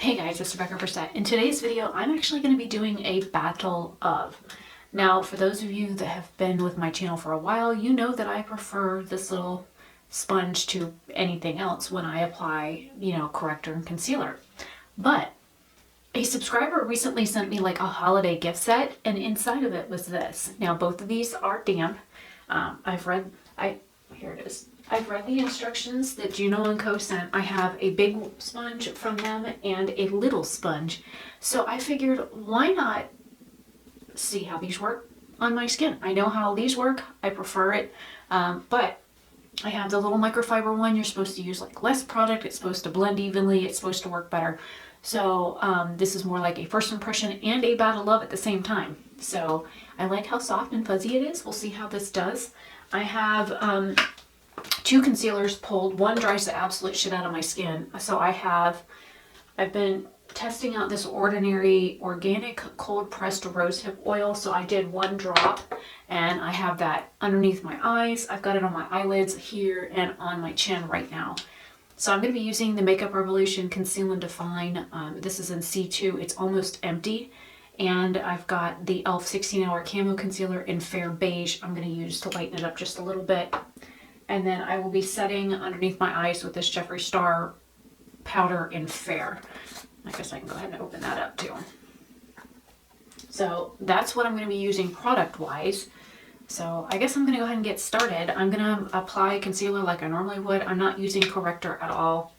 Hey guys, it's Rebecca Oberstadt. In today's video, I'm actually going to be doing a battle of. Now, for those of you that have been with my channel for a while, you know that I prefer this little sponge to anything else when I apply, corrector and concealer. But a subscriber recently sent me like a holiday gift set, and inside of it was this. Now, both of these are damp. Here it is. I've read the instructions that Juno and Co sent. I have a big sponge from them and a little sponge. So I figured, why not see how these work on my skin? I know how these work. I prefer it. But I have the little microfiber one. You're supposed to use like less product. It's supposed to blend evenly. It's supposed to work better. So this is more like a first impression and a battle of at the same time. So I like how soft and fuzzy it is. We'll see how this does. I have two concealers pulled. One dries the absolute shit out of my skin. So I've been testing out this Ordinary organic cold pressed rosehip oil. So I did one drop and I have that underneath my eyes. I've got it on my eyelids here and on my chin right now. So I'm going to be using the Makeup Revolution Conceal and Define. This is in C2. It's almost empty. And I've got the e.l.f. 16-Hour Camo Concealer in Fair Beige I'm going to use to lighten it up just a little bit. And then I will be setting underneath my eyes with this Jeffree Star powder in Fair. I guess I can go ahead and open that up too. So that's what I'm going to be using product-wise. So I guess I'm going to go ahead and get started. I'm going to apply concealer like I normally would. I'm not using corrector at all.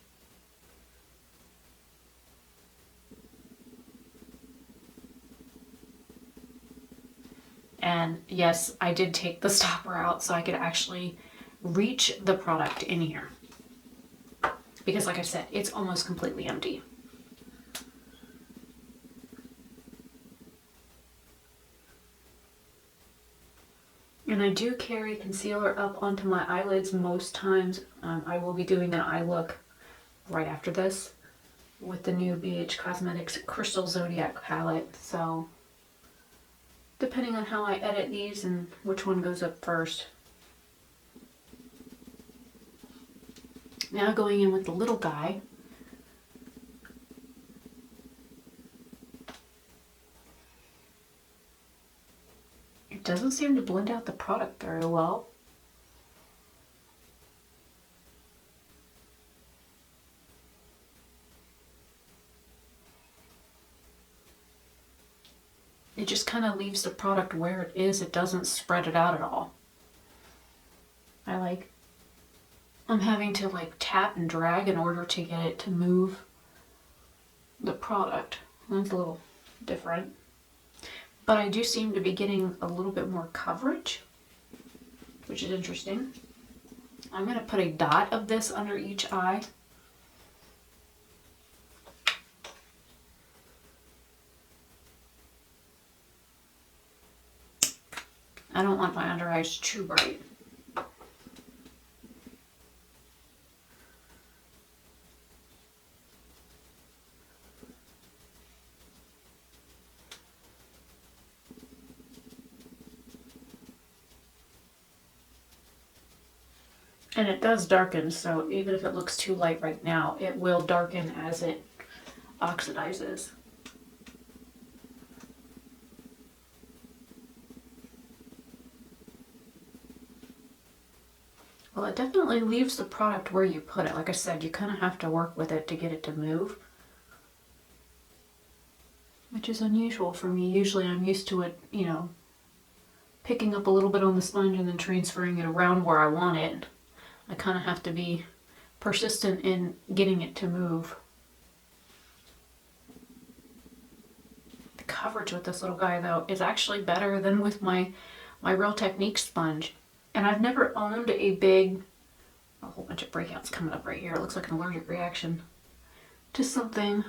And yes, I did take the stopper out so I could actually reach the product in here. Because like I said, it's almost completely empty. And I do carry concealer up onto my eyelids most times. I will be doing an eye look right after this with the new BH Cosmetics Crystal Zodiac palette. So depending on how I edit these and which one goes up first. Now going in with the little guy. It doesn't seem to blend out the product very well. It just kind of leaves the product where it is. It doesn't spread it out at all. I'm having to like tap and drag in order to get it to move the product. That's a little different. But I do seem to be getting a little bit more coverage, which is interesting. I'm going to put a dot of this under each eye. I don't want my under eyes too bright. And it does darken, so even if it looks too light right now, it will darken as it oxidizes. Well, it definitely leaves the product where you put it. Like I said, you kind of have to work with it to get it to move, which is unusual for me. Usually I'm used to it, picking up a little bit on the sponge and then transferring it around where I want it. I kind of have to be persistent in getting it to move. The coverage with this little guy, though, is actually better than with my Real Technique sponge. And I've never owned a whole bunch of breakouts coming up right here. It looks like an allergic reaction to something.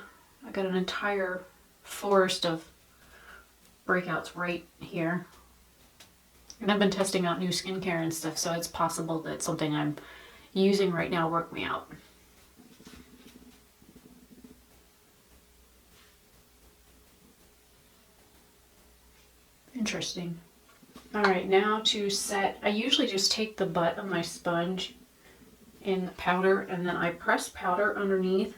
I got an entire forest of breakouts right here. And I've been testing out new skincare and stuff, so it's possible that something I'm using right now worked me out. Interesting. Alright, now to set, I usually just take the butt of my sponge in the powder and then I press powder underneath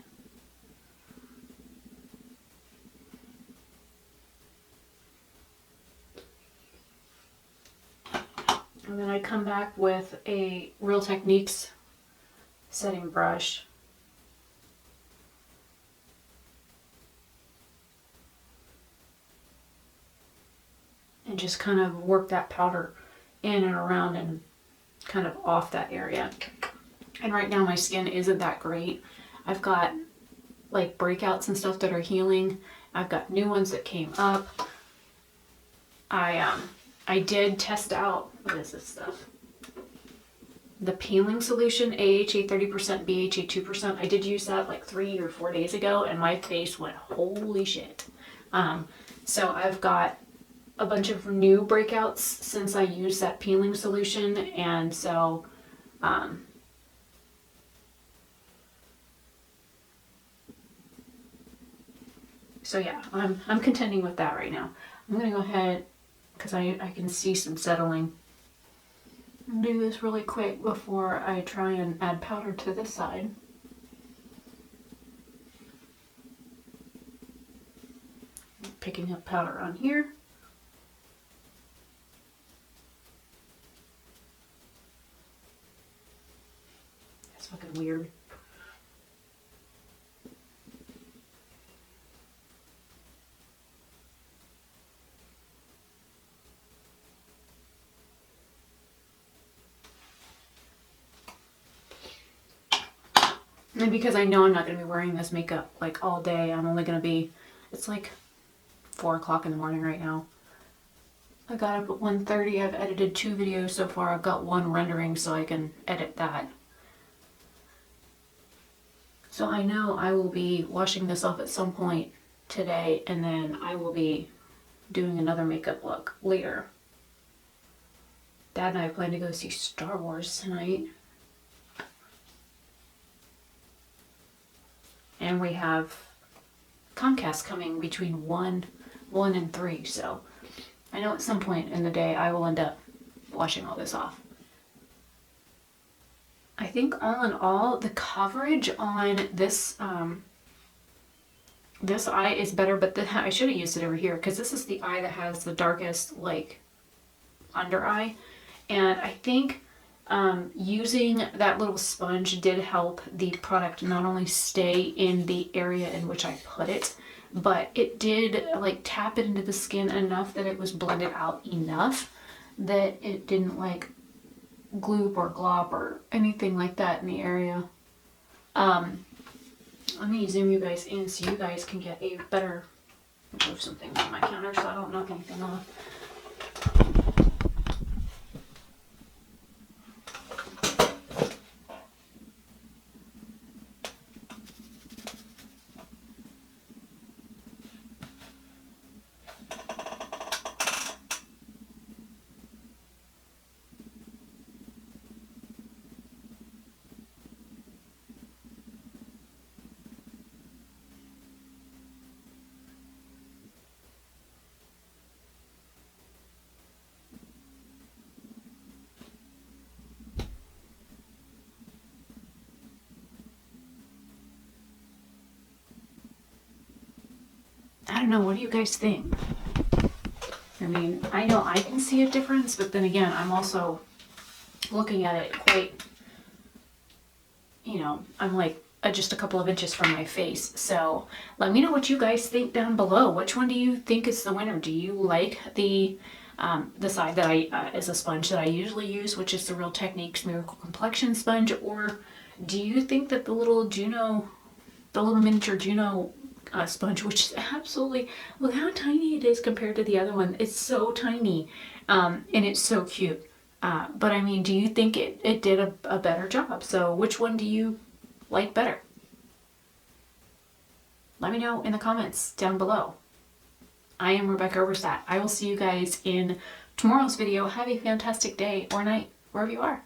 then I come back with a Real Techniques setting brush. And just kind of work that powder in and around and kind of off that area. And right now my skin isn't that great. I've got like breakouts and stuff that are healing. I've got new ones that came up. I did test out, what is this stuff? The peeling solution, AHA 30%, BHA 2%. I did use that like 3 or 4 days ago and my face went holy shit. So I've got a bunch of new breakouts since I used that peeling solution, and so yeah, I'm contending with that right now. I'm gonna go ahead because I can see some settling. And do this really quick before I try and add powder to this side. Picking up powder on here. That's fucking weird. And because I know I'm not going to be wearing this makeup like all day, I'm only going to be, it's like 4 o'clock in the morning right now. I got up at 1:30. I've edited 2 videos so far. I've got 1 rendering so I can edit that. So I know I will be washing this off at some point today, and then I will be doing another makeup look later. Dad and I plan to go see Star Wars tonight. And we have Comcast coming between 1 and 3, so I know at some point in the day I will end up washing all this off. I think all in all, the coverage on this this eye is better, but I should have used it over here because this is the eye that has the darkest like under eye, and I think using that little sponge did help the product not only stay in the area in which I put it, but it did like tap it into the skin enough that it was blended out enough that it didn't like gloop or glop or anything like that in the area. Let me zoom you guys in so you guys can get a better, move some things on my counter so I don't knock anything off. I don't know, what do you guys think? I mean, I know I can see a difference, but then again, I'm also looking at it quite, you know, I'm like just a couple of inches from my face. So let me know what you guys think down below. Which one do you think is the winner? Do you like the side that I is a sponge that I usually use, which is the Real Techniques Miracle Complexion Sponge, or do you think that the little Juno, the little miniature Juno sponge, which is absolutely, look how tiny it is compared to the other one. It's so tiny, and it's so cute. But I mean, do you think it did a better job? So which one do you like better? Let me know in the comments down below. I am Rebecca Oberstadt. I will see you guys in tomorrow's video. Have a fantastic day or night, wherever you are.